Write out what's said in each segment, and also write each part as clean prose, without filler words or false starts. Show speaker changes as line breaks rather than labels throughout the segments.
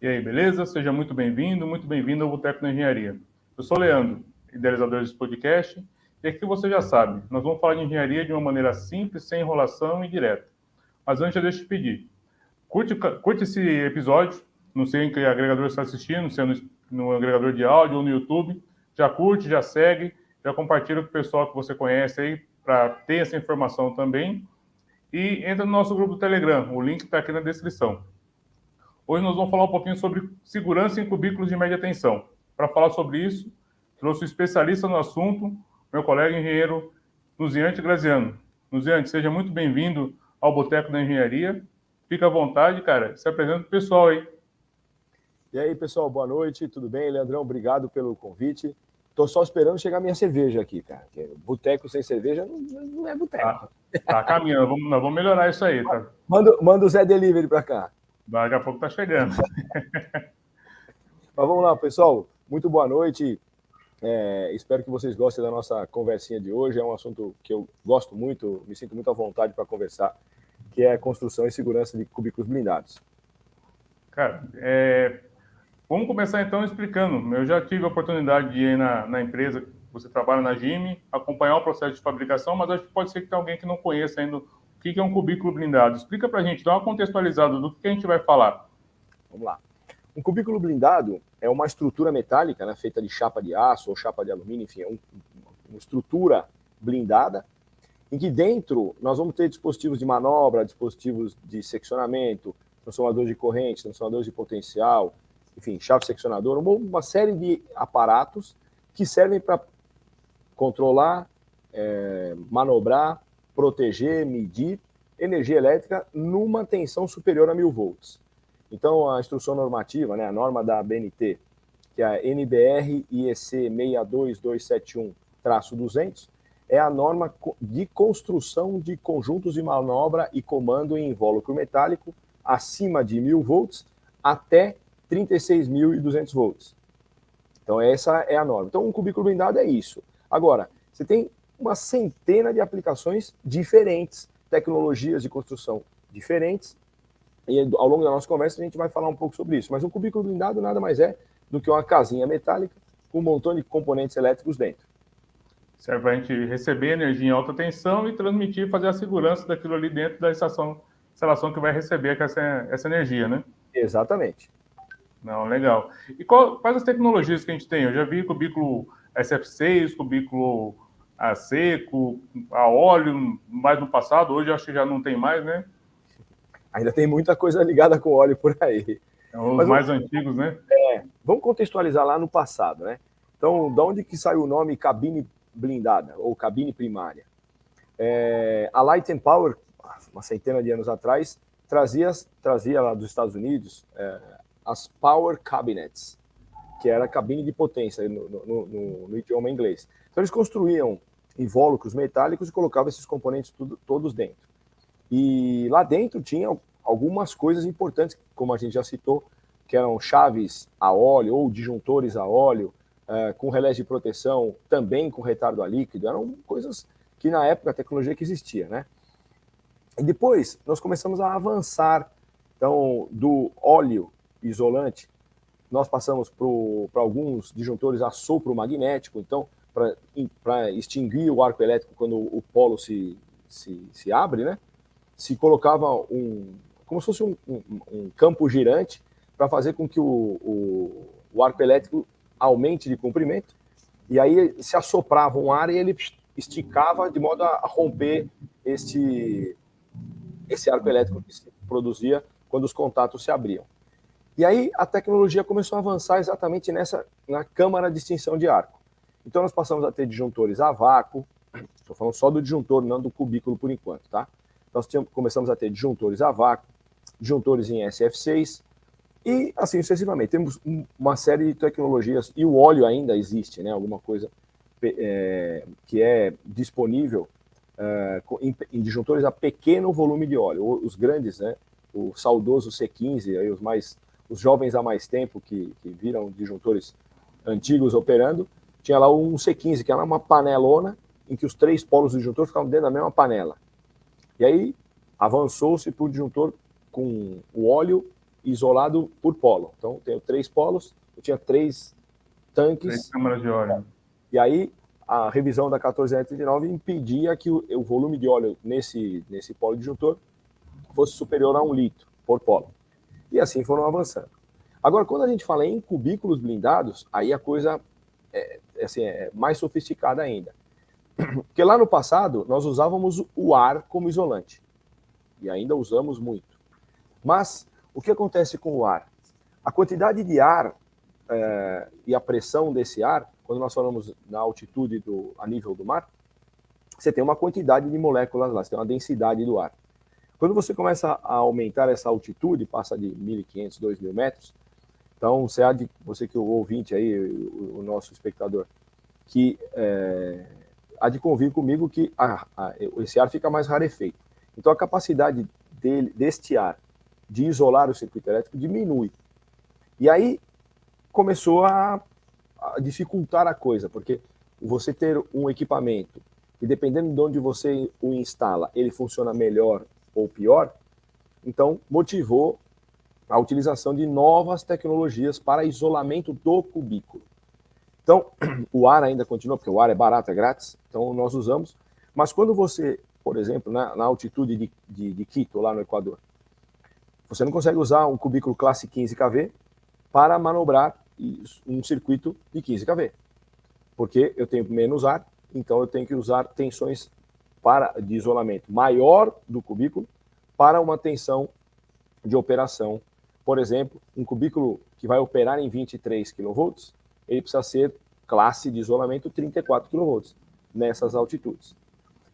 E aí, beleza? Seja muito bem-vindo ao Boteco da Engenharia. Eu sou o Leandro, idealizador desse podcast, e aqui você já sabe, nós vamos falar de engenharia de uma maneira simples, sem enrolação e direta. Mas antes, deixa eu te pedir, curte esse episódio, não sei em que agregador você está assistindo, se é no agregador de áudio ou no YouTube, já curte, já segue, já compartilha com o pessoal que você conhece aí, para ter essa informação também, e entra no nosso grupo do Telegram, o link está aqui na descrição. Hoje nós vamos falar um pouquinho sobre segurança em cubículos de média tensão. Para falar sobre isso, trouxe um especialista no assunto, meu colega engenheiro Nuziante Graziano. Nuziante, seja muito bem-vindo ao Boteco da Engenharia. Fica à vontade, cara. Se apresenta para o pessoal aí.
E aí, pessoal, boa noite. Tudo bem? Leandrão, obrigado pelo convite. Estou só esperando chegar minha cerveja aqui, cara. Boteco sem cerveja não é boteco.
Tá caminhando. Nós vamos melhorar isso aí, tá?
Manda o Zé Delivery para cá.
Daqui a pouco tá chegando.
Mas vamos lá, pessoal. Muito boa noite. Espero que vocês gostem da nossa conversinha de hoje. É um assunto que eu gosto muito, me sinto muito à vontade para conversar, que é a construção e segurança de cubículos blindados.
Cara, vamos começar então explicando. Eu já tive a oportunidade de ir na empresa que você trabalha, na GIME, acompanhar o processo de fabricação, mas acho que pode ser que tenha alguém que não conheça ainda o que é um cubículo blindado. Explica para a gente, dá uma contextualizada do que a gente vai falar.
Vamos lá. Um cubículo blindado é uma estrutura metálica, né, feita de chapa de aço ou chapa de alumínio, enfim, é uma estrutura blindada, em que dentro nós vamos ter dispositivos de manobra, dispositivos de seccionamento, transformadores de corrente, transformadores de potencial, enfim, chave seccionadora, uma série de aparatos que servem para controlar, manobrar, proteger, medir energia elétrica numa tensão superior a 1000 volts. Então, a instrução normativa, né, a norma da ABNT, que é a NBR IEC 62271-200, é a norma de construção de conjuntos de manobra e comando em invólucro metálico acima de 1000 volts até 36.200 volts. Então, essa é a norma. Então, um cubículo blindado é isso. Agora, você tem uma centena de aplicações diferentes, tecnologias de construção diferentes, e ao longo da nossa conversa a gente vai falar um pouco sobre isso. Mas um cubículo blindado nada mais é do que uma casinha metálica com um montão de componentes elétricos dentro.
Serve para a gente receber energia em alta tensão e transmitir, fazer a segurança daquilo ali dentro da instalação que vai receber essa energia, né?
Exatamente.
Não, legal. E quais as tecnologias que a gente tem? Eu já vi cubículo SF6, cubículo a seco, a óleo, mais no passado. Hoje eu acho que já não tem mais, né?
Ainda tem muita coisa ligada com óleo por aí.
Os mais antigos, né?
Vamos contextualizar lá no passado, né? Então, de onde que saiu o nome cabine blindada ou cabine primária? A Light and Power, uma centena de anos atrás, trazia lá dos Estados Unidos as Power Cabinets, que era a cabine de potência no idioma inglês. Então, eles construíam invólucros metálicos e colocavam esses componentes todos dentro. E lá dentro tinha algumas coisas importantes, como a gente já citou, que eram chaves a óleo ou disjuntores a óleo, com relés de proteção, também com retardo a líquido. Eram coisas que na época a tecnologia que existia, né? E depois nós começamos a avançar. Então, do óleo isolante, nós passamos para alguns disjuntores a sopro magnético. Então, para extinguir o arco elétrico quando o polo se abre, né? Se colocava como se fosse um campo girante para fazer com que o arco elétrico aumente de comprimento, e aí se assoprava um ar e ele esticava de modo a romper esse arco elétrico que se produzia quando os contatos se abriam. E aí a tecnologia começou a avançar exatamente na câmara de extinção de arco. Então nós passamos a ter disjuntores a vácuo, estou falando só do disjuntor, não do cubículo por enquanto, tá? Nós começamos a ter disjuntores a vácuo, disjuntores em SF6 e assim sucessivamente. Temos uma série de tecnologias, e o óleo ainda existe, né? Alguma coisa que é disponível em disjuntores a pequeno volume de óleo. Os grandes, né? O saudoso C15, aí os jovens há mais tempo que viram disjuntores antigos operando, tinha lá um C15, que era uma panelona em que os 3 polos do disjuntor ficavam dentro da mesma panela. E aí avançou-se para o disjuntor com o óleo isolado por polo. Então, eu tenho 3 polos, eu tinha 3 tanques.
3 câmaras de óleo.
E aí, a revisão da 14039 impedia que o volume de óleo nesse polo disjuntor fosse superior a 1 litro por polo. E assim foram avançando. Agora, quando a gente fala em cubículos blindados, aí a coisa é mais sofisticada ainda. Porque lá no passado, nós usávamos o ar como isolante. E ainda usamos muito. Mas, o que acontece com o ar? A quantidade de ar e a pressão desse ar, quando nós falamos na altitude a nível do mar, você tem uma quantidade de moléculas lá, você tem uma densidade do ar. Quando você começa a aumentar essa altitude, passa de 1.500, 2.000 metros, então você que é o ouvinte aí, o nosso espectador, que há de convir comigo que esse ar fica mais rarefeito. Então a capacidade deste ar de isolar o circuito elétrico diminui. E aí começou a dificultar a coisa, porque você ter um equipamento e dependendo de onde você o instala, ele funciona melhor ou pior, então motivou a utilização de novas tecnologias para isolamento do cubículo. Então, o ar ainda continua, porque o ar é barato, é grátis, então nós usamos, mas quando você, por exemplo, na altitude de Quito, lá no Equador, você não consegue usar um cubículo classe 15 kV para manobrar um circuito de 15 kV, porque eu tenho menos ar, então eu tenho que usar tensões de isolamento maior do cubículo para uma tensão de operação. Por exemplo, um cubículo que vai operar em 23 kV, ele precisa ser classe de isolamento 34 kV nessas altitudes.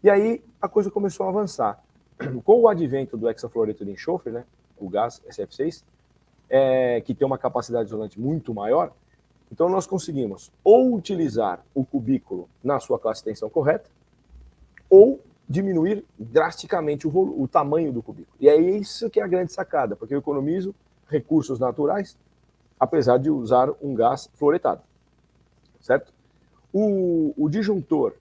E aí a coisa começou a avançar. Com o advento do hexafluoreto de enxofre, né, o gás SF6, que tem uma capacidade isolante muito maior, então nós conseguimos ou utilizar o cubículo na sua classe de tensão correta, ou diminuir drasticamente o tamanho do cubículo. E é isso que é a grande sacada, porque eu economizo recursos naturais, apesar de usar um gás fluoretado, certo? O disjuntor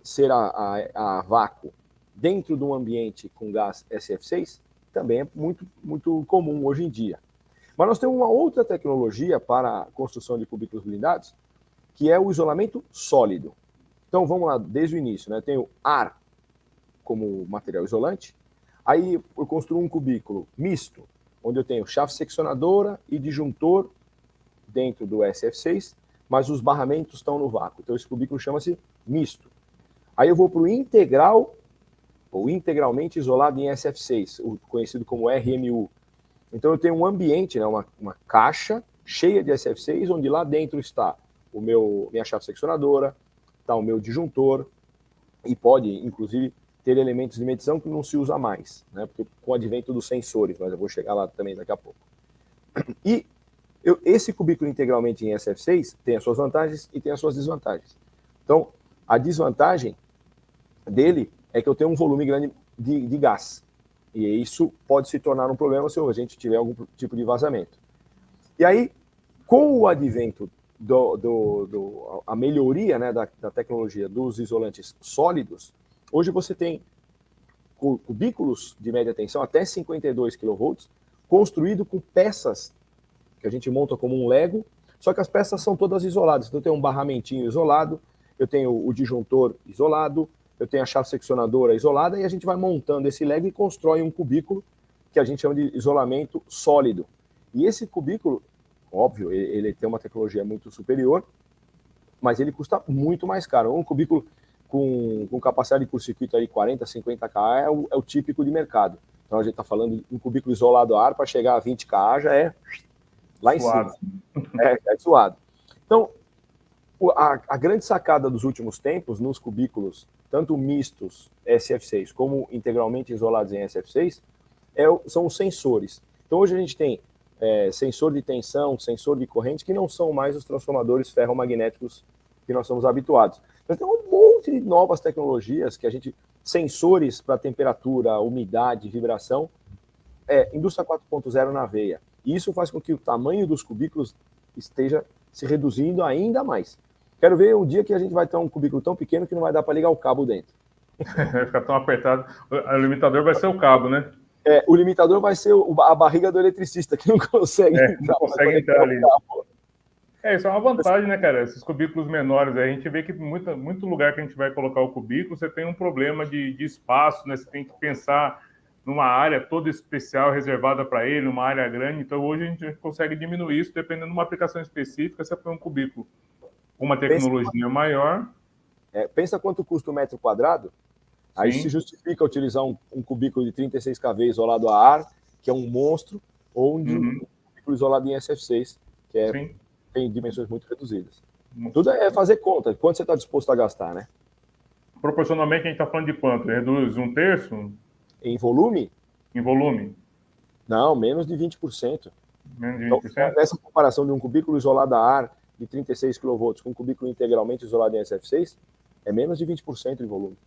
ser a vácuo dentro de um ambiente com gás SF6 também é muito, muito comum hoje em dia. Mas nós temos uma outra tecnologia para a construção de cubículos blindados, que é o isolamento sólido. Então vamos lá, desde o início, né? Eu tenho ar como material isolante, aí eu construo um cubículo misto, onde eu tenho chave seccionadora e disjuntor dentro do SF6, mas os barramentos estão no vácuo. Então esse cubículo chama-se misto. Aí eu vou para o integral, ou integralmente isolado em SF6, o conhecido como RMU. Então eu tenho um ambiente, né, uma caixa cheia de SF6, onde lá dentro está minha chave seccionadora, está o meu disjuntor, e pode, inclusive, ter elementos de medição que não se usa mais, né, porque com o advento dos sensores, mas eu vou chegar lá também daqui a pouco. E esse cubículo integralmente em SF6 tem as suas vantagens e tem as suas desvantagens. Então, a desvantagem dele é que eu tenho um volume grande de gás. E isso pode se tornar um problema se a gente tiver algum tipo de vazamento. E aí, com o advento a melhoria, né, da tecnologia dos isolantes sólidos, hoje você tem cubículos de média tensão até 52 kV, construído com peças que a gente monta como um Lego, só que as peças são todas isoladas. Então eu tenho um barramentinho isolado, eu tenho o disjuntor isolado, eu tenho a chave seccionadora isolada, e a gente vai montando esse Lego e constrói um cubículo que a gente chama de isolamento sólido. E esse cubículo, óbvio, ele tem uma tecnologia muito superior, mas ele custa muito mais caro. Um cubículo com capacidade de curto-circuito aí 40, 50 kA é o típico de mercado. Então a gente está falando de um cubículo isolado a ar para chegar a 20 kA já é lá suado. Em cima. É suado. Então, a grande sacada dos últimos tempos nos cubículos, tanto mistos SF6 como integralmente isolados em SF6, são os sensores. Então hoje a gente tem sensor de tensão, sensor de corrente, que não são mais os transformadores ferromagnéticos que nós somos habituados. Então tem um monte de novas tecnologias sensores para temperatura, umidade, vibração, indústria 4.0 na veia. E isso faz com que o tamanho dos cubículos esteja se reduzindo ainda mais. Quero ver um dia que a gente vai ter um cubículo tão pequeno que não vai dar para ligar o cabo dentro.
Vai ficar tão apertado. O limitador vai ser o cabo, né?
O limitador vai ser a barriga do eletricista, que não consegue
não consegue entrar ali. Isso é uma vantagem, né, cara? Esses cubículos menores, a gente vê que muito lugar que a gente vai colocar o cubículo, você tem um problema de espaço, né? Você tem que pensar numa área toda especial reservada para ele, uma área grande. Então, hoje a gente consegue diminuir isso, dependendo de uma aplicação específica, você põe um cubículo com uma tecnologia maior.
Pensa quanto custa um metro quadrado. Aí se justifica utilizar um cubículo de 36 kV isolado a ar, que é um monstro, ou um cubículo isolado em SF6, que tem dimensões muito reduzidas. Tudo é fazer conta, quanto você está disposto a gastar, né?
Proporcionalmente, a gente está falando de quanto? Reduz 1/3?
Em volume?
Em volume?
Não, menos de 20%.
Menos de 20%?
Então, nessa comparação de um cubículo isolado a ar de 36 kV com um cubículo integralmente isolado em SF6, é menos de 20% de volume.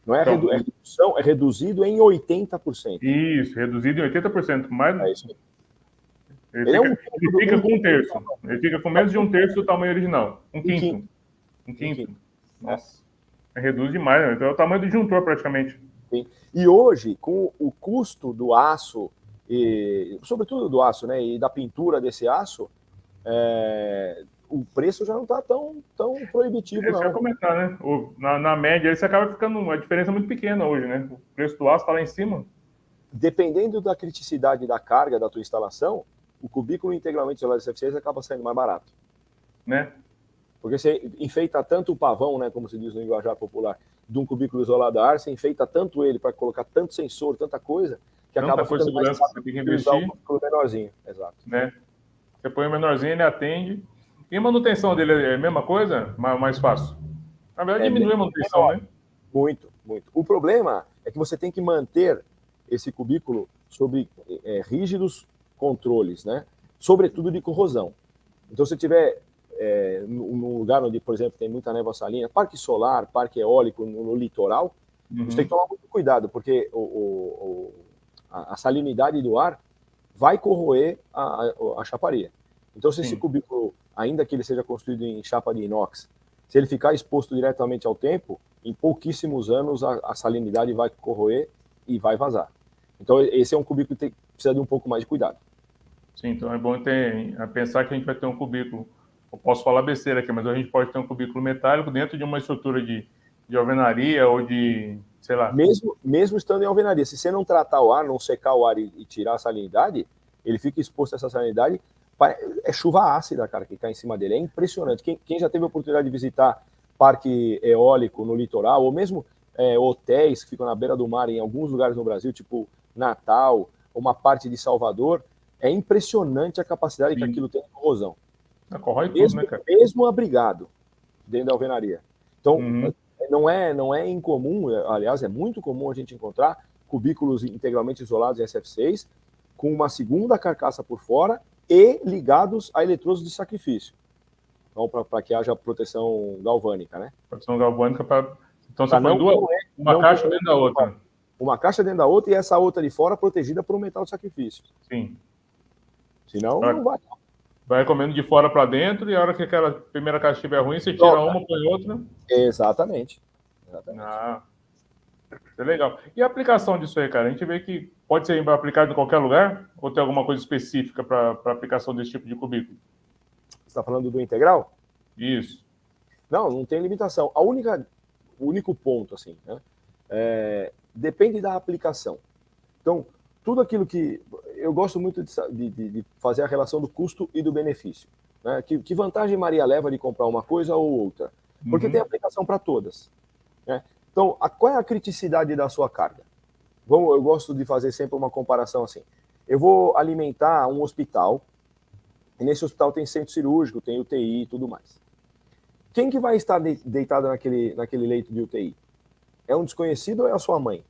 Não é então, redução, é reduzido em 80%.
Isso, reduzido em 80%. Mas
é isso.
Ele fica com 1/3. Ele fica com menos de 1/3 do tamanho original. Um quinto. Nossa. Reduz demais, né? Então é o tamanho do disjuntor, praticamente.
Sim. E hoje, com o custo do aço, e sobretudo do aço, né, e da pintura desse aço, o preço já não está tão proibitivo, não.
Isso que eu ia comentar, né? Na média, isso acaba ficando uma diferença muito pequena hoje, né? O preço do aço está lá em cima.
Dependendo da criticidade da carga da tua instalação, o cubículo integralmente isolado de SF6 acaba saindo mais barato.
Né?
Porque você enfeita tanto o pavão, né, como se diz no linguajar popular, de um cubículo isolado a ar, você enfeita tanto ele para colocar tanto sensor, tanta coisa, que
tanta
acaba ficando mais
fácil você tem que investir.
Um cubículo menorzinho. Exato.
Né? Você põe o menorzinho, ele atende. E a manutenção dele é a mesma coisa? Mais fácil? Na verdade, diminui a manutenção, né?
Muito, muito. O problema é que você tem que manter esse cubículo sob rígidos controles, né? Sobretudo de corrosão. Então, se tiver num lugar onde, por exemplo, tem muita névoa salina, parque solar, parque eólico no litoral, você tem que tomar muito cuidado, porque a salinidade do ar vai corroer a chaparia. Então, se esse cubículo, ainda que ele seja construído em chapa de inox, se ele ficar exposto diretamente ao tempo, em pouquíssimos anos a salinidade vai corroer e vai vazar. Então, esse é um cubículo que precisa de um pouco mais de cuidado.
Sim, então é bom pensar que a gente vai ter um cubículo, eu posso falar besteira aqui, mas a gente pode ter um cubículo metálico dentro de uma estrutura de alvenaria ou de, sei lá...
Mesmo estando em alvenaria, se você não tratar o ar, não secar o ar e tirar a salinidade, ele fica exposto a essa salinidade. É chuva ácida, cara, que cai em cima dele. É impressionante. Quem já teve a oportunidade de visitar parque eólico no litoral, ou mesmo hotéis que ficam na beira do mar em alguns lugares no Brasil, tipo Natal, uma parte de Salvador, é impressionante a capacidade que aquilo tem de corrosão.
Corrói tudo, né, cara?
Mesmo abrigado dentro da alvenaria. Então, não é incomum, aliás, é muito comum a gente encontrar cubículos integralmente isolados em SF6 com uma segunda carcaça por fora e ligados a eletrodos de sacrifício. Então, para que haja proteção galvânica, né?
Proteção galvânica para... Então, você põe uma caixa dentro da outra.
Uma caixa dentro da outra e essa outra de fora protegida por um metal de sacrifício.
Sim.
Senão, não vai.
Vai comendo de fora para dentro e a hora que aquela primeira caixa estiver ruim, você tira uma, põe outra.
Exatamente.
É legal. E a aplicação disso aí, cara? A gente vê que pode ser aplicado em qualquer lugar? Ou tem alguma coisa específica para aplicação desse tipo de cubículo?
Você está falando do integral?
Isso.
Não tem limitação. O único ponto, assim, né? Depende da aplicação. Então, tudo aquilo que... Eu gosto muito de fazer a relação do custo e do benefício. Né? Que vantagem Maria leva de comprar uma coisa ou outra? Porque tem aplicação para todas. Né? Então, qual é a criticidade da sua carga? Eu gosto de fazer sempre uma comparação assim. Eu vou alimentar um hospital, e nesse hospital tem centro cirúrgico, tem UTI e tudo mais. Quem que vai estar deitado naquele leito de UTI? É um desconhecido ou é a sua mãe?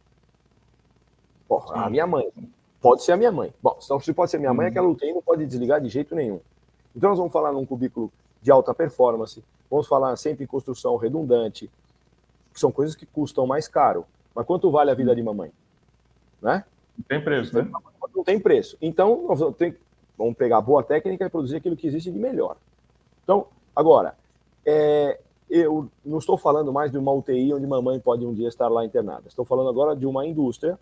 A minha mãe. Pode ser a minha mãe. Bom, se pode ser minha mãe, aquela UTI não pode desligar de jeito nenhum. Então, nós vamos falar num cubículo de alta performance, vamos falar sempre em construção redundante, que são coisas que custam mais caro. Mas quanto vale a vida de mamãe? Né?
Não tem preço, né?
Não tem preço. Então, nós vamos pegar a boa técnica e produzir aquilo que existe de melhor. Então, agora, eu não estou falando mais de uma UTI onde mamãe pode um dia estar lá internada. Estou falando agora de uma indústria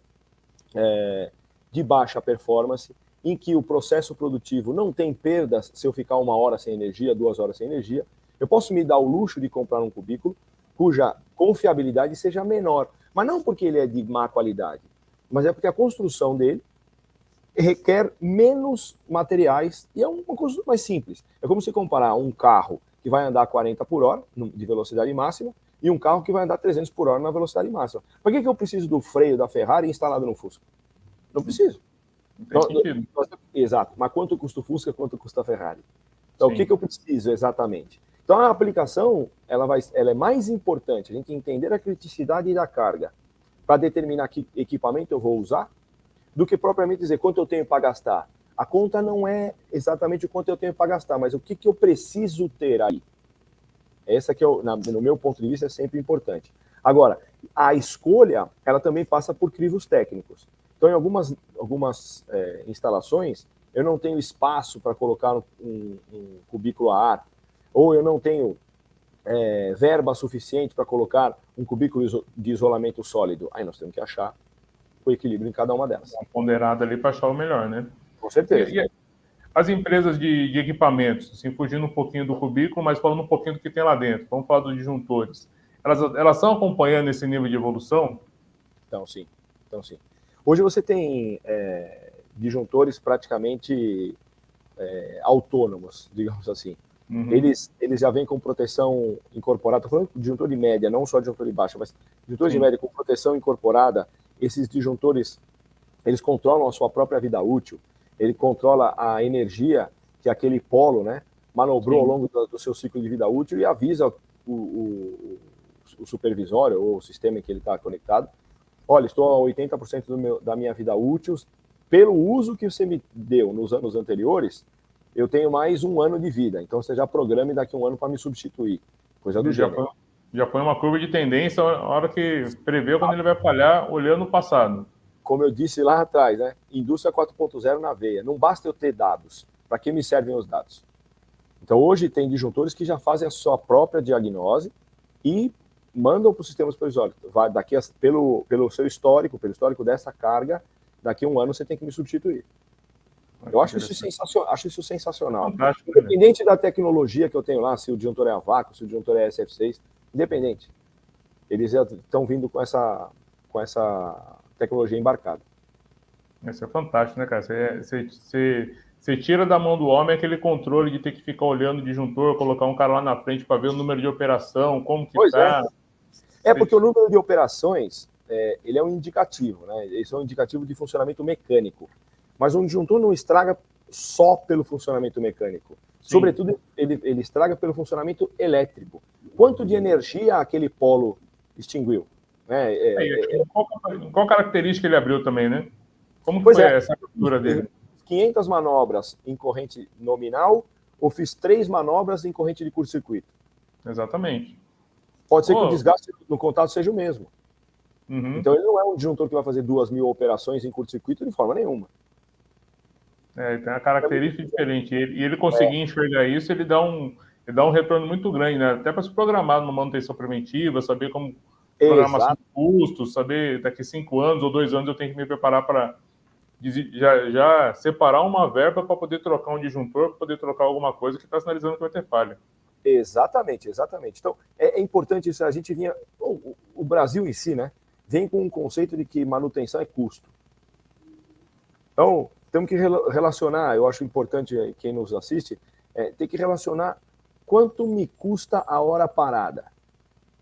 de baixa performance, em que o processo produtivo não tem perdas se eu ficar 1 hora sem energia, 2 horas sem energia. Eu posso me dar o luxo de comprar um cubículo cuja confiabilidade seja menor, mas não porque ele é de má qualidade, mas é porque a construção dele requer menos materiais e é uma coisa mais simples. É como se comparar um carro que vai andar 40 por hora de velocidade máxima e um carro que vai andar 300 por hora na velocidade máxima. Por que eu preciso do freio da Ferrari instalado no Fusca? Não preciso.
Não tem sentido.
Exato. Mas quanto custa o Fusca, quanto custa a Ferrari? Então, o que eu preciso exatamente? Então, a aplicação ela é mais importante, a gente entender a criticidade da carga para determinar que equipamento eu vou usar, do que propriamente dizer quanto eu tenho para gastar. A conta não é exatamente o quanto eu tenho para gastar, mas o que eu preciso ter aí. Essa que no meu ponto de vista é sempre importante. Agora, a escolha, ela também passa por crivos técnicos. Então, em algumas instalações, eu não tenho espaço para colocar um cubículo a ar, ou eu não tenho verba suficiente para colocar um cubículo de isolamento sólido. Aí nós temos que achar o equilíbrio em cada uma delas.
Uma ponderada ali para achar o melhor, né?
Com certeza.
E as empresas de equipamentos, assim, fugindo um pouquinho do cubículo, mas falando um pouquinho do que tem lá dentro, vamos falar dos disjuntores. Elas estão acompanhando esse nível de evolução?
Então, sim. Hoje você tem disjuntores praticamente autônomos, digamos assim. Uhum. Eles já vêm com proteção incorporada. Estou falando de disjuntor de média, não só disjuntor de baixa, mas disjuntores de média com proteção incorporada. Esses disjuntores, eles controlam a sua própria vida útil. Ele controla a energia que aquele polo, né, manobrou ao longo do seu ciclo de vida útil e avisa o supervisório ou o sistema em que ele está conectado. Olha, estou a 80% da minha vida útil. Pelo uso que você me deu nos anos anteriores, eu tenho mais 1 ano de vida. Então você já programe daqui a 1 ano para me substituir. Coisa do gênero.
Já põe uma curva de tendência a hora que prevê quando ele vai falhar, olhando o passado.
Como eu disse lá atrás, né? Indústria 4.0 na veia. Não basta eu ter dados. Para que me servem os dados? Então, hoje tem disjuntores que já fazem a sua própria diagnose e mandam para o sistema supervisório. Pelo seu histórico, pelo histórico dessa carga, daqui a 1 ano você tem que me substituir. Eu acho isso sensacional.
Fantástico,
independente da tecnologia que eu tenho lá, se o disjuntor é a vácuo, se o disjuntor é SF6, independente. Eles estão vindo com essa tecnologia embarcada.
Isso é fantástico, né, cara? Você tira da mão do homem aquele controle de ter que ficar olhando o disjuntor, colocar um cara lá na frente para ver o número de operação, como que está.
Porque o número de operações, ele é um indicativo, né? Esse é um indicativo de funcionamento mecânico. Mas um disjuntor não estraga só pelo funcionamento mecânico. Sim. Sobretudo, ele estraga pelo funcionamento elétrico. Quanto de energia aquele polo extinguiu?
Qual característica ele abriu também, né? Como foi essa captura dele?
500 manobras em corrente nominal ou fiz 3 manobras em corrente de curto-circuito?
Exatamente.
Pode ser que o desgaste no contato seja o mesmo.
Uhum.
Então, ele não é um disjuntor que vai fazer 2.000 operações em curto-circuito de forma nenhuma.
Ele tem uma característica diferente. E ele conseguir enxergar isso, ele dá um retorno muito grande, né? Até para se programar numa manutenção preventiva, saber como programação de custos, saber daqui 5 anos ou 2 anos eu tenho que me preparar para já separar uma verba para poder trocar um disjuntor, para poder trocar alguma coisa que está sinalizando que vai ter falha.
Exatamente. Então, é importante isso. A gente vinha... O Brasil em si, né, vem com um conceito de que manutenção é custo. Então, temos que relacionar, eu acho importante quem nos assiste, ter que relacionar quanto me custa a hora parada.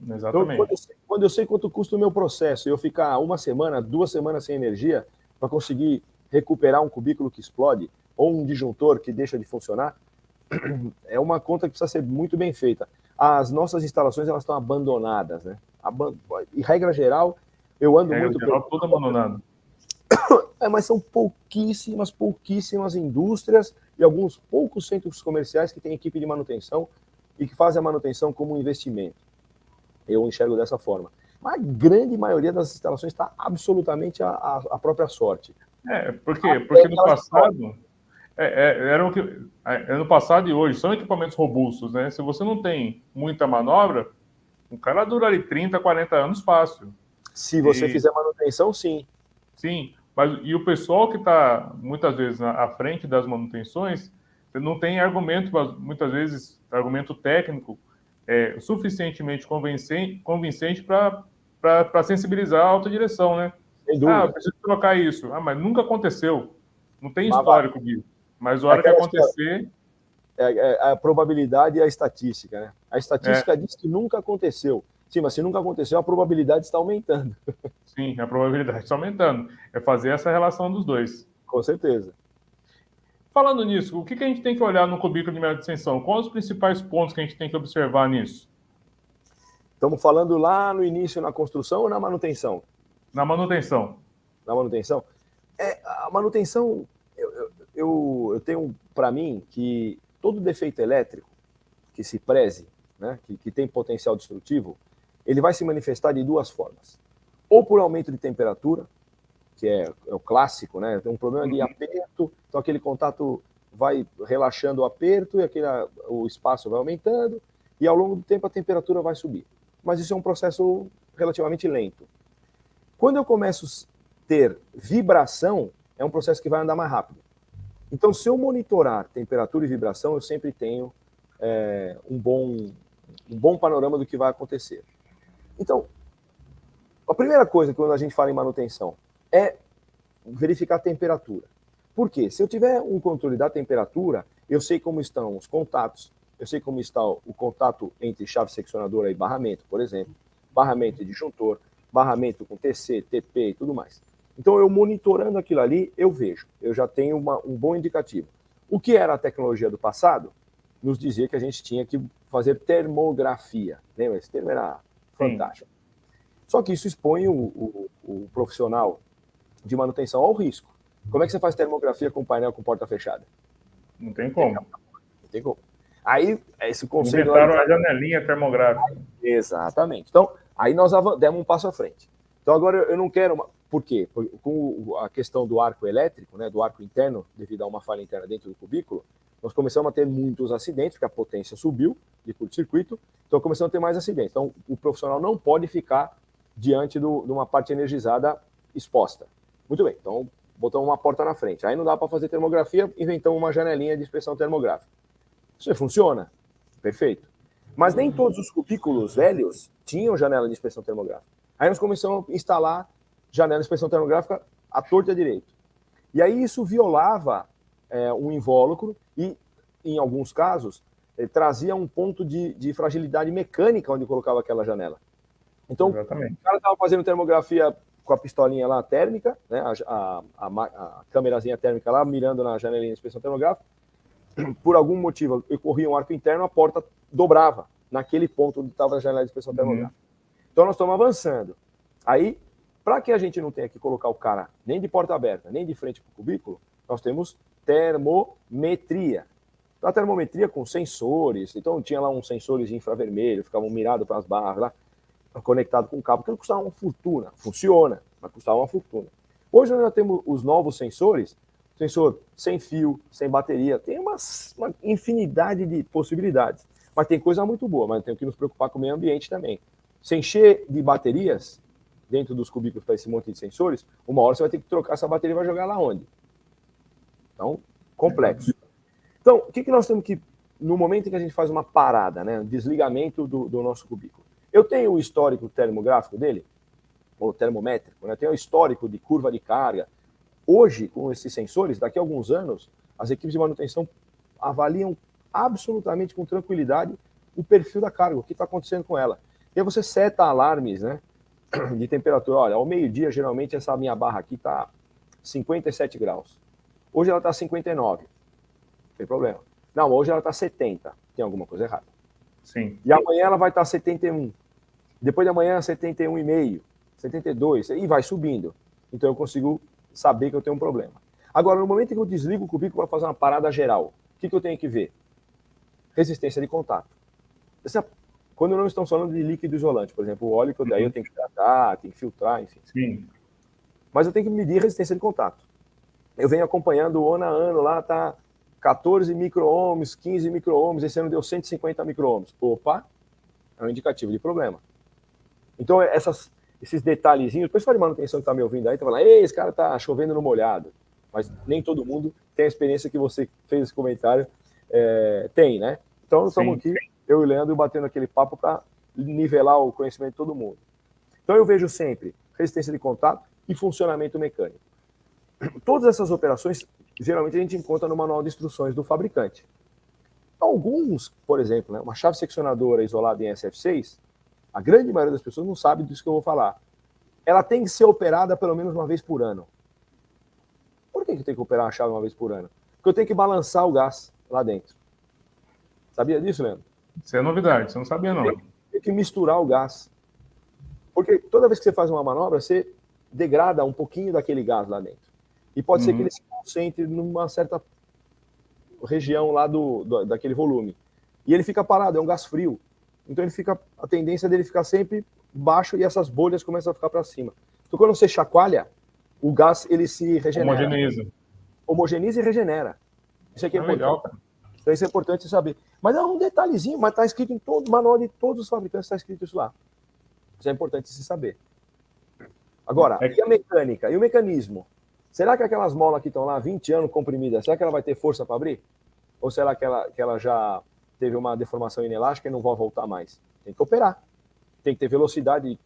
Exatamente.
Então, quando eu sei quanto custa o meu processo, eu ficar 1 semana, 2 semanas sem energia para conseguir recuperar um cubículo que explode ou um disjuntor que deixa de funcionar, é uma conta que precisa ser muito bem feita. As nossas instalações, elas estão abandonadas, né? Em regra geral, eu ando muito...
Tudo abandonado.
Mas são pouquíssimas indústrias e alguns poucos centros comerciais que têm equipe de manutenção e que fazem a manutenção como um investimento. Eu enxergo dessa forma. Mas a grande maioria das instalações está absolutamente à própria sorte.
Por quê? Porque no passado... no passado e hoje, são equipamentos robustos, né? Se você não tem muita manobra, o cara dura ali 30, 40 anos fácil.
Se você fizer manutenção, sim.
Sim. E o pessoal que está, muitas vezes, à frente das manutenções, não tem argumento, muitas vezes, argumento técnico suficientemente convincente para sensibilizar a alta direção, né?
Sem
Ah, eu
dúvida.
preciso trocar isso. Ah, mas nunca aconteceu. Não tem
Mas
histórico disso. Mas a
é
hora que
aquela história,
acontecer,
a probabilidade e a estatística, né? A
é,
estatística diz que nunca aconteceu. Sim, mas se nunca aconteceu, a probabilidade está aumentando.
sim, a probabilidade está aumentando. É fazer essa relação dos dois.
Com certeza.
Falando nisso, o que a gente tem que olhar no cubículo de média tensão? Quais os principais pontos que a gente tem que observar nisso?
Estamos falando lá no início na construção ou na manutenção?
Na manutenção.
Na manutenção? A manutenção, eu tenho para mim que todo defeito elétrico que se preze, né, que tem potencial destrutivo, ele vai se manifestar de duas formas. Ou por aumento de temperatura, que é o clássico, né? Tem um problema de aperto, então aquele contato vai relaxando o aperto e o espaço vai aumentando, e ao longo do tempo a temperatura vai subir. Mas isso é um processo relativamente lento. Quando eu começo a ter vibração, é um processo que vai andar mais rápido. Então, se eu monitorar temperatura e vibração, eu sempre tenho um bom panorama do que vai acontecer. Então, a primeira coisa quando a gente fala em manutenção é verificar a temperatura. Por quê? Se eu tiver um controle da temperatura, eu sei como estão os contatos, eu sei como está o contato entre chave seccionadora e barramento, por exemplo, barramento e disjuntor, barramento com TC, TP e tudo mais. Então, eu monitorando aquilo ali, eu vejo, eu já tenho um bom indicativo. O que era a tecnologia do passado nos dizia que a gente tinha que fazer termografia. Lembra? Esse termo era fantástico. Sim. Só que isso expõe o profissional de manutenção ao risco. Como é que você faz termografia com painel com porta fechada?
Não tem como.
Não tem como. Aí, esse conceito...
Inventaram a janelinha termográfica.
Exatamente. Então, aí nós demos um passo à frente. Então, agora eu não quero... Por quê? Com a questão do arco elétrico, né, do arco interno, devido a uma falha interna dentro do cubículo, nós começamos a ter muitos acidentes, porque a potência subiu de curto-circuito, então começamos a ter mais acidentes. Então, o profissional não pode ficar diante de uma parte energizada exposta. Muito bem, então botamos uma porta na frente. Aí não dá para fazer termografia, inventamos uma janelinha de inspeção termográfica. Isso funciona? Perfeito. Mas nem todos os cubículos velhos tinham janela de inspeção termográfica. Aí nós começamos a instalar janela de inspeção termográfica à torta e à direita. E aí isso violava um invólucro e, em alguns casos, trazia um ponto de fragilidade mecânica onde colocava aquela janela. Então, exatamente, o cara estava fazendo termografia com a pistolinha lá térmica, né, a câmerazinha térmica lá, mirando na janelinha de inspeção termográfica. Por algum motivo, eu corria um arco interno, a porta dobrava naquele ponto onde estava a janela de inspeção termográfica. Então, nós estamos avançando. Aí, para que a gente não tenha que colocar o cara nem de porta aberta, nem de frente para o cubículo, nós temos termometria. Então, a termometria com sensores, então tinha lá uns sensores de infravermelho, ficavam mirados para as barras lá, conectado com o cabo, que custava uma fortuna. Funciona, mas custava uma fortuna. Hoje nós já temos os novos sensores, sensor sem fio, sem bateria, tem uma infinidade de possibilidades. Mas tem coisa muito boa, mas tem que nos preocupar com o meio ambiente também. Se encher de baterias dentro dos cubículos para esse monte de sensores, uma hora você vai ter que trocar essa bateria e vai jogar lá onde? Então, complexo. Então, o que nós temos que, no momento em que a gente faz uma parada, né, desligamento do nosso cubículo, eu tenho o histórico termográfico dele, ou termométrico, né? Tenho o histórico de curva de carga. Hoje, com esses sensores, daqui a alguns anos, as equipes de manutenção avaliam absolutamente com tranquilidade o perfil da carga, o que está acontecendo com ela. E aí você seta alarmes, né, de temperatura. Olha, ao meio-dia, geralmente, essa minha barra aqui está 57 graus. Hoje ela está 59. Não tem problema. Não, hoje ela está 70. Tem alguma coisa errada.
Sim.
E amanhã ela vai estar 71. Depois de amanhã, 71,5, 72, e vai subindo. Então eu consigo saber que eu tenho um problema. Agora, no momento em que eu desligo o cubículo para fazer uma parada geral, o que eu tenho que ver? Resistência de contato. Quando não estamos falando de líquido isolante, por exemplo, o óleo, que daí eu tenho que tratar, tenho que filtrar, enfim.
Sim.
Mas eu tenho que medir a resistência de contato. Eu venho acompanhando o ano a ano, lá está 14 micro-ohms, 15 micro-ohms, esse ano deu 150 micro-ohms. Opa, é um indicativo de problema. Então, esses detalhezinhos. O pessoal de manutenção que está me ouvindo aí está falando, ei, esse cara está chovendo no molhado. Mas nem todo mundo tem a experiência que você fez esse comentário, tem, né? Então, estamos aqui, eu e o Leandro, batendo aquele papo para nivelar o conhecimento de todo mundo. Então, eu vejo sempre resistência de contato e funcionamento mecânico. Todas essas operações, geralmente, a gente encontra no manual de instruções do fabricante. Alguns, por exemplo, né, uma chave seccionadora isolada em SF6, a grande maioria das pessoas não sabe disso que eu vou falar. Ela tem que ser operada pelo menos uma vez por ano. Por que tem que operar a chave uma vez por ano? Porque eu tenho que balançar o gás lá dentro. Sabia disso, Leandro?
Isso é novidade, você não sabia, não.
Tem que misturar o gás. Porque toda vez que você faz uma manobra, você degrada um pouquinho daquele gás lá dentro. E pode ser que ele se concentre numa certa região lá daquele volume. E ele fica parado, é um gás frio. Então a tendência dele ficar sempre baixo e essas bolhas começam a ficar para cima. Então quando você chacoalha, o gás ele se regenera. Homogeneiza e regenera. Isso aqui é importante.
Legal, cara.
Então isso é importante saber. Mas é um detalhezinho, mas está escrito em todo o manual de todos os fabricantes, está escrito isso lá. Isso é importante se saber. Agora, e a mecânica? E o mecanismo? Será que aquelas molas que estão lá 20 anos comprimidas, será que ela vai ter força para abrir? Ou será que ela já teve uma deformação inelástica e não vai voltar mais? Tem que operar. Tem que ter velocidade,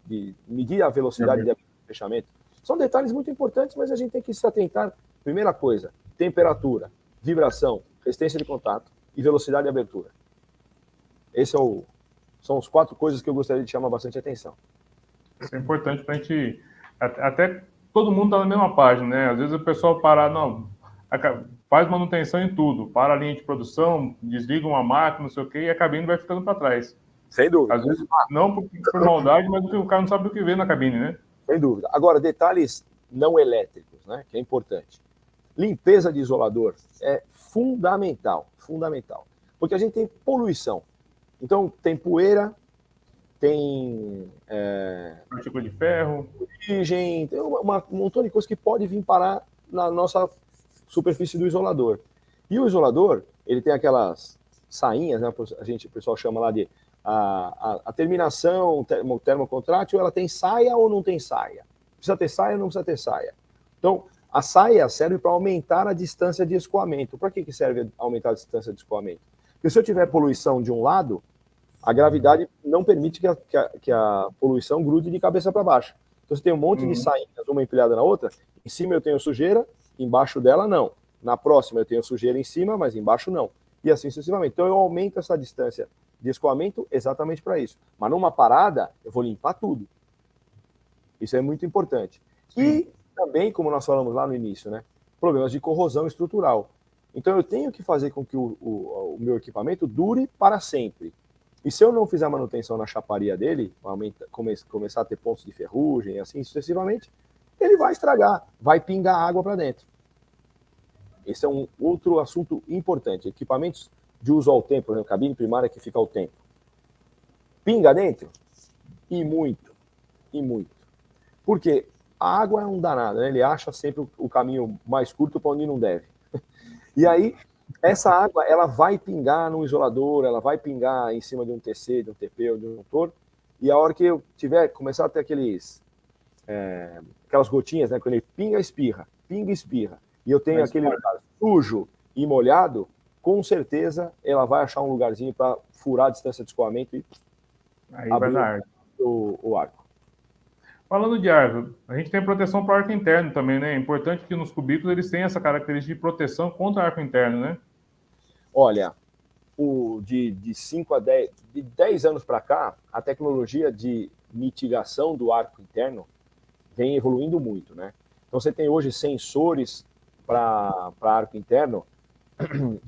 medir a velocidade de fechamento. São detalhes muito importantes, mas a gente tem que se atentar. Primeira coisa, temperatura, vibração, resistência de contato e velocidade de abertura. São as 4 coisas que eu gostaria de chamar bastante atenção.
Isso é importante para a gente... Até todo mundo está na mesma página, né? Às vezes o pessoal faz manutenção em tudo. Para a linha de produção, desliga uma máquina, não sei o quê, e a cabine vai ficando para trás.
Sem dúvida.
Às vezes, não por maldade, mas o cara não sabe o que vê na cabine, né?
Sem dúvida. Agora, detalhes não elétricos, né? Que é importante. Limpeza de isolador é fundamental, fundamental. Porque a gente tem poluição. Então, tem poeira, tem
partícula de ferro,
origem, tem um montão de coisa que pode vir parar na nossa superfície do isolador. E o isolador, ele tem aquelas sainhas, né? O pessoal chama lá de a terminação termocontrátil, ela tem saia ou não tem saia? Precisa ter saia ou não precisa ter saia? Então, a saia serve para aumentar a distância de escoamento. Para que serve aumentar a distância de escoamento? Porque se eu tiver poluição de um lado, a gravidade não permite que a poluição grude de cabeça para baixo. Então você tem um monte de sainhas, uma empilhada na outra, em cima eu tenho sujeira, embaixo dela não. Na próxima eu tenho sujeira em cima, mas embaixo não. E assim sucessivamente. Então eu aumento essa distância de escoamento exatamente para isso. Mas numa parada, eu vou limpar tudo. Isso é muito importante. E também, como nós falamos lá no início, né, problemas de corrosão estrutural. Então eu tenho que fazer com que o meu equipamento dure para sempre. E se eu não fizer manutenção na chaparia dele, começar a ter pontos de ferrugem e assim sucessivamente, ele vai estragar, vai pingar água para dentro. Esse é um outro assunto importante. Equipamentos de uso ao tempo, né? Cabine primária que fica ao tempo. Pinga dentro? E muito. E muito. Porque a água é um danado, né? Ele acha sempre o caminho mais curto para onde não deve. E aí, essa água, ela vai pingar no isolador, ela vai pingar em cima de um TC, de um TP ou de um motor, e a hora que eu começar a ter aquelas gotinhas, né, quando ele pinga, espirra, e eu tenho aquele lugar sujo e molhado, com certeza ela vai achar um lugarzinho para furar a distância de escoamento e
aí abrir
o arco.
Falando de arco, a gente tem proteção para o arco interno também, né? É importante que nos cubículos eles tenham essa característica de proteção contra arco interno, né?
Olha, de 5 a 10, de 10 anos para cá, a tecnologia de mitigação do arco interno vem evoluindo muito, né? Então você tem hoje sensores para arco interno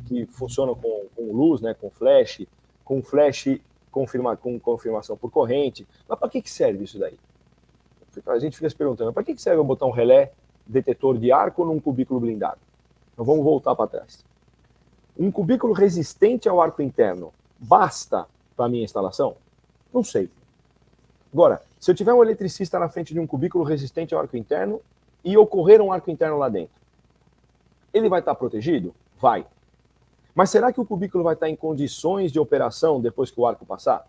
que funcionam com luz, né? Com flash com confirmação por corrente. Mas para que serve isso daí? A gente fica se perguntando, para que serve eu botar um relé detetor de arco num cubículo blindado? Então vamos voltar para trás. Um cubículo resistente ao arco interno basta para a minha instalação? Não sei. Agora, se eu tiver um eletricista na frente de um cubículo resistente ao arco interno e ocorrer um arco interno lá dentro, ele vai estar protegido? Vai. Mas será que o cubículo vai estar em condições de operação depois que o arco passar?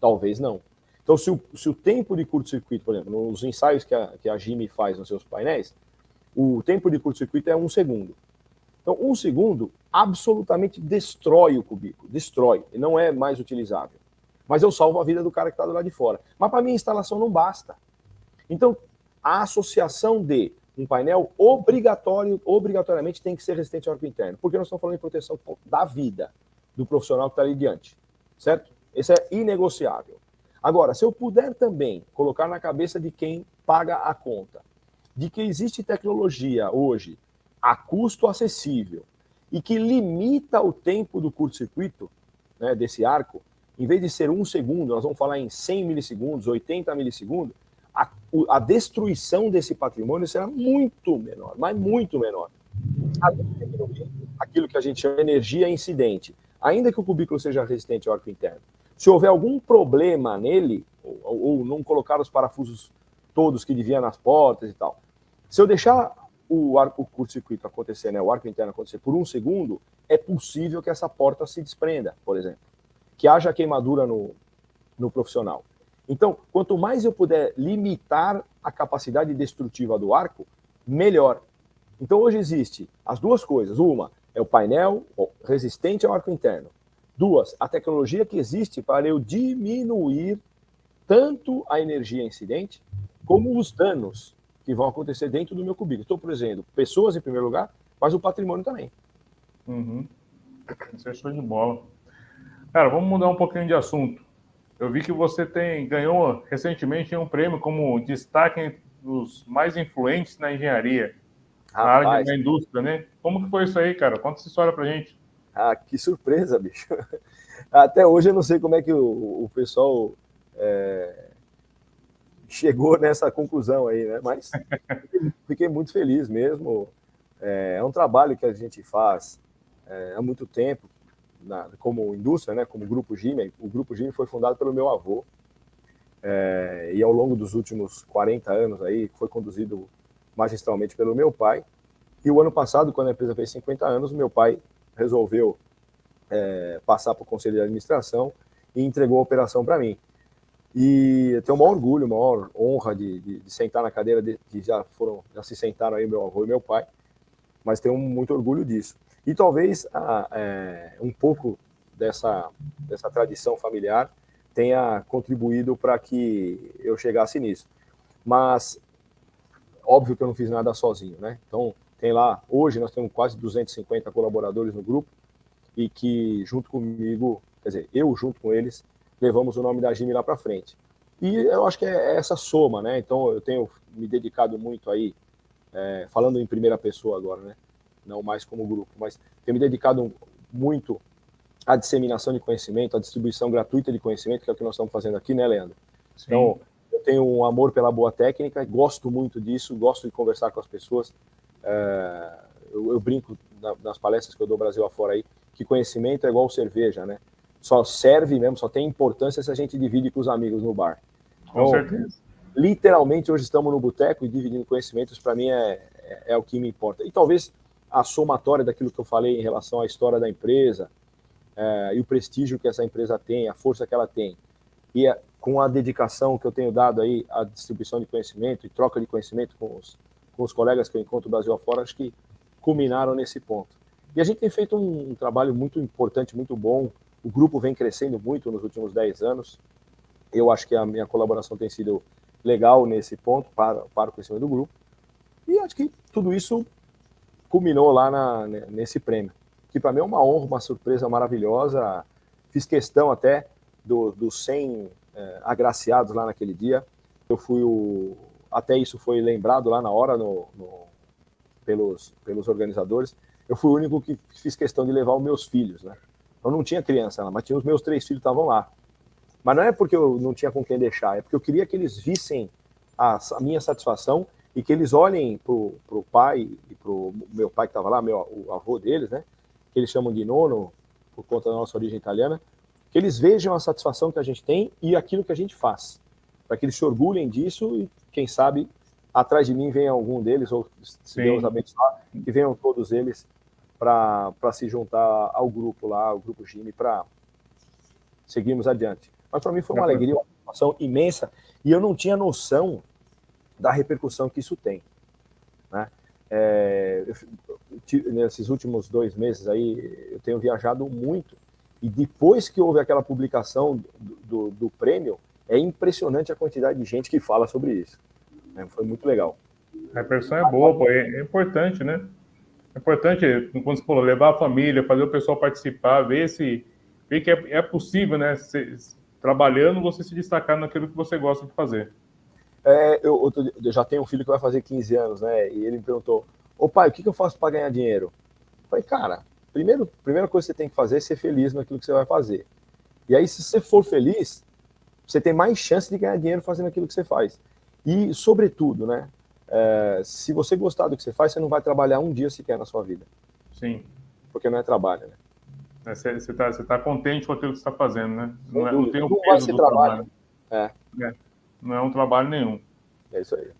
Talvez não. Então, se o tempo de curto-circuito, por exemplo, nos ensaios que a Jimmy faz nos seus painéis, o tempo de curto-circuito é 1 segundo. Então, 1 segundo absolutamente destrói o cubículo, destrói, e não é mais utilizável. Mas eu salvo a vida do cara que está do lado de fora. Mas para minha instalação não basta. Então, a associação de um painel obrigatoriamente tem que ser resistente ao arco interno, porque nós estamos falando de proteção da vida do profissional que está ali diante, certo? Esse é inegociável. Agora, se eu puder também colocar na cabeça de quem paga a conta, de que existe tecnologia hoje a custo acessível e que limita o tempo do curto-circuito, né, desse arco, em vez de ser 1 segundo, nós vamos falar em 100 milissegundos, 80 milissegundos, a destruição desse patrimônio será muito menor, mas muito menor. Aquilo que a gente chama de energia incidente, ainda que o cubículo seja resistente ao arco interno. Se houver algum problema nele, ou não colocar os parafusos todos que deviam nas portas e tal, se eu deixar o curto-circuito acontecer, né, o arco interno acontecer por 1 segundo, é possível que essa porta se desprenda, por exemplo. Que haja queimadura no profissional. Então, quanto mais eu puder limitar a capacidade destrutiva do arco, melhor. Então, hoje existe as duas coisas. Uma é o painel resistente ao arco interno. 2, a tecnologia que existe para eu diminuir tanto a energia incidente como os danos que vão acontecer dentro do meu cubículo. Estou protegendo pessoas em primeiro lugar, mas o patrimônio também.
Uhum. Isso é show de bola. Cara, vamos mudar um pouquinho de assunto. Eu vi que você ganhou recentemente um prêmio como destaque dos mais influentes na engenharia, na área da indústria, né? Como que foi isso aí, cara? Conta essa história pra gente.
Ah, que surpresa, bicho. Até hoje eu não sei como é que o pessoal chegou nessa conclusão aí, né? Mas fiquei muito feliz mesmo. É um trabalho que a gente faz há muito tempo, como indústria, né? Como Grupo Jimmy. O Grupo Jimmy foi fundado pelo meu avô, e ao longo dos últimos 40 anos aí foi conduzido magistralmente pelo meu pai. E o ano passado, quando a empresa fez 50 anos, meu pai resolveu passar para o conselho de administração e entregou a operação para mim. E eu tenho o maior orgulho, a maior honra de sentar na cadeira que já se sentaram aí meu avô e meu pai, mas tenho muito orgulho disso. E talvez um pouco dessa tradição familiar tenha contribuído para que eu chegasse nisso. Mas, óbvio que eu não fiz nada sozinho, né? Então, tem lá, hoje nós temos quase 250 colaboradores no grupo e que, junto comigo, quer dizer, eu junto com eles, levamos o nome da Jimmy lá para frente. E eu acho que é essa soma, né? Então, eu tenho me dedicado muito aí, falando em primeira pessoa agora, né? Não mais como grupo, mas tenho me dedicado muito à disseminação de conhecimento, à distribuição gratuita de conhecimento, que é o que nós estamos fazendo aqui, né, Leandro? Sim. Então, eu tenho um amor pela boa técnica, gosto muito disso, gosto de conversar com as pessoas. Eu brinco nas palestras que eu dou Brasil afora aí, que conhecimento é igual cerveja, né? Só serve mesmo, só tem importância se a gente divide com os amigos no bar.
Com certeza.
Literalmente, hoje estamos no boteco e dividindo conhecimentos, para mim é o que me importa. E talvez a somatória daquilo que eu falei em relação à história da empresa, e o prestígio que essa empresa tem, a força que ela tem, e com a dedicação que eu tenho dado aí à distribuição de conhecimento e troca de conhecimento com os colegas que eu encontro Brasil afora, acho que culminaram nesse ponto. E a gente tem feito um trabalho muito importante, muito bom. O grupo vem crescendo muito nos últimos 10 anos. Eu acho que a minha colaboração tem sido legal nesse ponto para o crescimento do grupo. E acho que tudo isso culminou lá nesse prêmio, que para mim é uma honra, uma surpresa maravilhosa. Fiz questão até dos 100 agraciados lá naquele dia. Eu fui até isso foi lembrado lá na hora pelos organizadores. Eu fui o único que fiz questão de levar os meus filhos, né? Eu não tinha criança lá, mas tinha os meus 3 filhos que estavam lá. Mas não é porque eu não tinha com quem deixar, é porque eu queria que eles vissem a minha satisfação e que eles olhem pro pai e pro meu pai que estava lá, o avô deles, né? Que eles chamam de nono, por conta da nossa origem italiana, que eles vejam a satisfação que a gente tem e aquilo que a gente faz, para que eles se orgulhem disso e, quem sabe, atrás de mim venha algum deles, ou se Deus abençoar, que venham todos eles para se juntar ao grupo lá, ao Grupo Jimmy, para seguirmos adiante. Mas para mim foi uma alegria, uma transformação imensa, e eu não tinha noção da repercussão que isso tem, né? Nesses últimos 2 meses aí, eu tenho viajado muito, e depois que houve aquela publicação do prêmio, é impressionante a quantidade de gente que fala sobre isso, né? Foi muito legal.
A repercussão é boa, pô, é importante, né? É importante, quando você falou, levar a família, fazer o pessoal participar, ver que é possível, né? Trabalhando, você se destacar naquilo que você gosta de fazer.
Eu já tenho um filho que vai fazer 15 anos, né? E ele me perguntou, ô pai, o que eu faço para ganhar dinheiro? Eu falei, cara, primeira coisa que você tem que fazer é ser feliz naquilo que você vai fazer. E aí, se você for feliz, você tem mais chance de ganhar dinheiro fazendo aquilo que você faz. E, sobretudo, né? Se você gostar do que você faz, você não vai trabalhar um dia sequer na sua vida.
Sim.
Porque não é trabalho, né?
Você tá contente com aquilo que você está fazendo, né?
Não
tem o
não
peso
vai ser
do
trabalho.
Não é um trabalho nenhum.
É isso aí.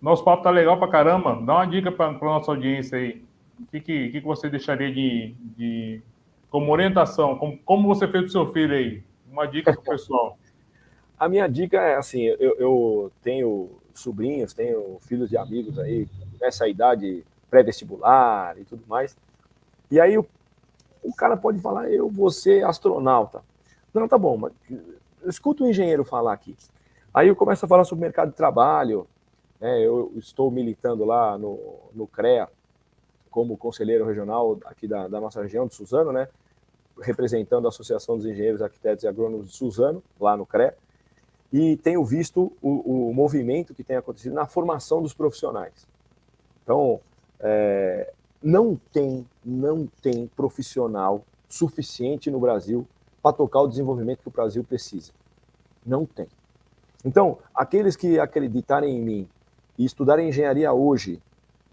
Nosso papo tá legal pra caramba. Dá uma dica para nossa audiência aí. O que você deixaria como orientação? Como você fez pro seu filho aí? Uma dica pro pessoal.
A minha dica é assim, eu tenho sobrinhos, tenho filhos de amigos aí, nessa idade pré-vestibular e tudo mais. E aí o cara pode falar, eu vou ser astronauta. Não, tá bom, mas escuta o engenheiro falar aqui. Aí eu começo a falar sobre o mercado de trabalho, né? Eu estou militando lá no CREA, como conselheiro regional aqui da nossa região, de Suzano, né? Representando a Associação dos Engenheiros, Arquitetos e Agrônomos de Suzano, lá no CREA. E tenho visto o movimento que tem acontecido na formação dos profissionais. Então, não tem profissional suficiente no Brasil para tocar o desenvolvimento que o Brasil precisa. Não tem. Então, aqueles que acreditarem em mim e estudarem engenharia hoje,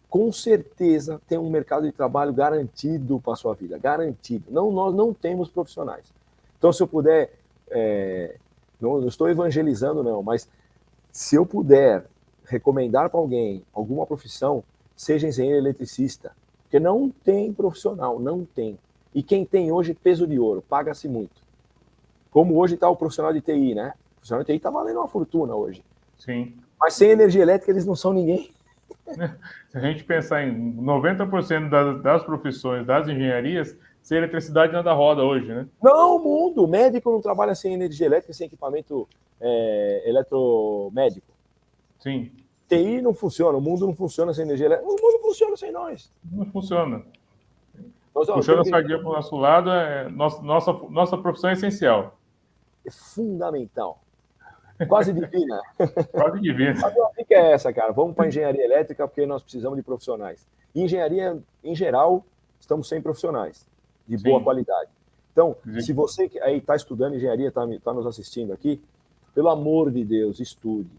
com certeza tem um mercado de trabalho garantido para a sua vida, garantido. Nós não temos profissionais. Então, se eu puder... Não estou evangelizando, não, mas se eu puder recomendar para alguém alguma profissão, seja engenheiro eletricista, porque não tem profissional, não tem. E quem tem hoje, peso de ouro, paga-se muito. Como hoje está o profissional de TI, né? O profissional de TI está valendo uma fortuna hoje.
Sim.
Mas sem energia elétrica eles não são ninguém.
Se a gente pensar em 90% das profissões, das engenharias, sem eletricidade nada roda hoje, né?
Não, o mundo. O médico não trabalha sem energia elétrica, sem equipamento eletromédico.
Sim.
TI não funciona, o mundo não funciona sem energia elétrica. O mundo não funciona sem nós.
Não funciona. Puxando a sardinha para o nosso lado, nossa profissão é essencial.
É fundamental. Quase divina.
Quase divina.
A minha dica é essa, cara. Vamos para a engenharia elétrica porque nós precisamos de profissionais. E engenharia, em geral, estamos sem profissionais de boa qualidade. Então, se você aí está estudando engenharia, está nos assistindo aqui, pelo amor de Deus, estude.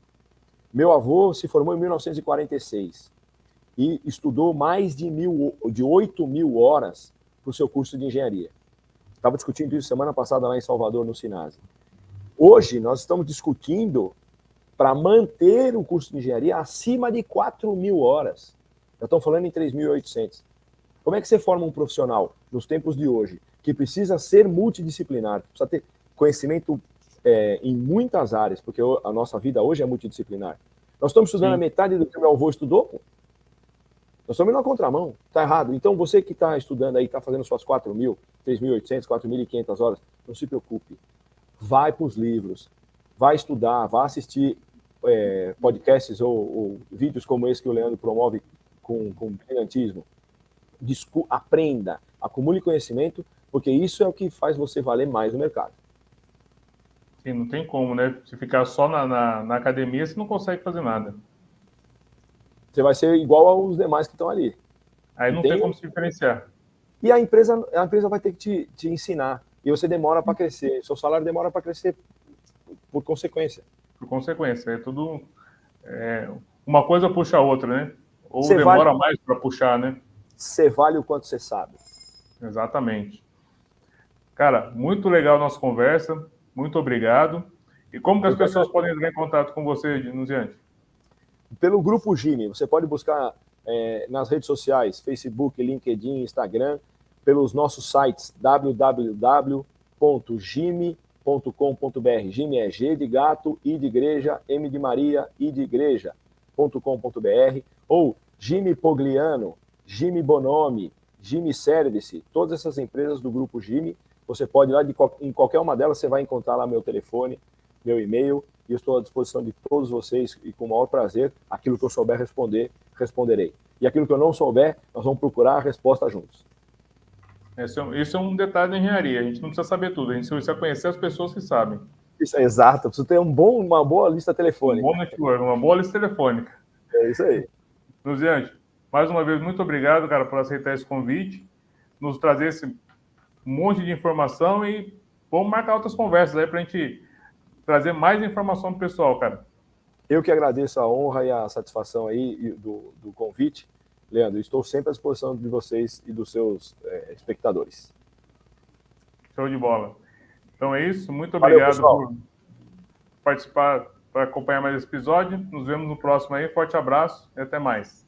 Meu avô se formou em 1946 e estudou mais de 8.000 horas para o seu curso de engenharia. Estava discutindo isso semana passada lá em Salvador, no Sinase. Hoje, nós estamos discutindo para manter o curso de engenharia acima de 4.000 horas. Já estão falando em 3.800. Como é que você forma um profissional nos tempos de hoje que precisa ser multidisciplinar, precisa ter conhecimento em muitas áreas, porque a nossa vida hoje é multidisciplinar. Nós estamos estudando a metade do que meu avô estudou, pô. Nós estamos indo na contramão, está errado. Então, você que está estudando aí, está fazendo suas 4.000, 3.800, 4.500 horas, não se preocupe. Vai para os livros, vai estudar, vai assistir podcasts ou vídeos como esse que o Leandro promove com brilhantismo. Aprenda, acumule conhecimento, porque isso é o que faz você valer mais no mercado.
Sim, não tem como, né? Se ficar só na academia, você não consegue fazer nada.
Você vai ser igual aos demais que estão ali.
Aí não tem como se diferenciar.
E a empresa vai ter que te ensinar. E você demora para crescer. Seu salário demora para crescer por consequência.
Por consequência. É tudo... uma coisa puxa a outra, né? Ou você demora mais para puxar, né?
Você vale o quanto você sabe.
Exatamente. Cara, muito legal a nossa conversa. Muito obrigado. E como que as pessoas podem entrar em contato com você, Nuziante? Pelo
Grupo GIME. Você pode buscar nas redes sociais, Facebook, LinkedIn, Instagram, pelos nossos sites www.gime.com.br Gime é G de gato, I de igreja, M de Maria, I de igreja.com.br, ou Gime Pogliano, Gime Bonomi, Gime Service, todas essas empresas do grupo Gime. Você pode ir lá, em qualquer uma delas você vai encontrar lá meu telefone, meu e-mail, e eu estou à disposição de todos vocês, e com o maior prazer, aquilo que eu souber responder, responderei. E aquilo que eu não souber, nós vamos procurar a resposta juntos.
Esse é um detalhe da engenharia. A gente não precisa saber tudo, a gente precisa conhecer as pessoas que sabem.
Isso é exato, precisa ter uma boa lista telefônica.
Um bom network, uma boa lista telefônica.
É isso aí.
Luziante, mais uma vez, muito obrigado, cara, por aceitar esse convite, nos trazer esse monte de informação e vamos marcar outras conversas aí para a gente trazer mais informação para o pessoal, cara.
Eu que agradeço a honra e a satisfação aí do convite. Leandro, estou sempre à disposição de vocês e dos seus espectadores.
Show de bola. Então é isso. Muito obrigado por participar, por acompanhar mais esse episódio. Nos vemos no próximo aí. Forte abraço e até mais.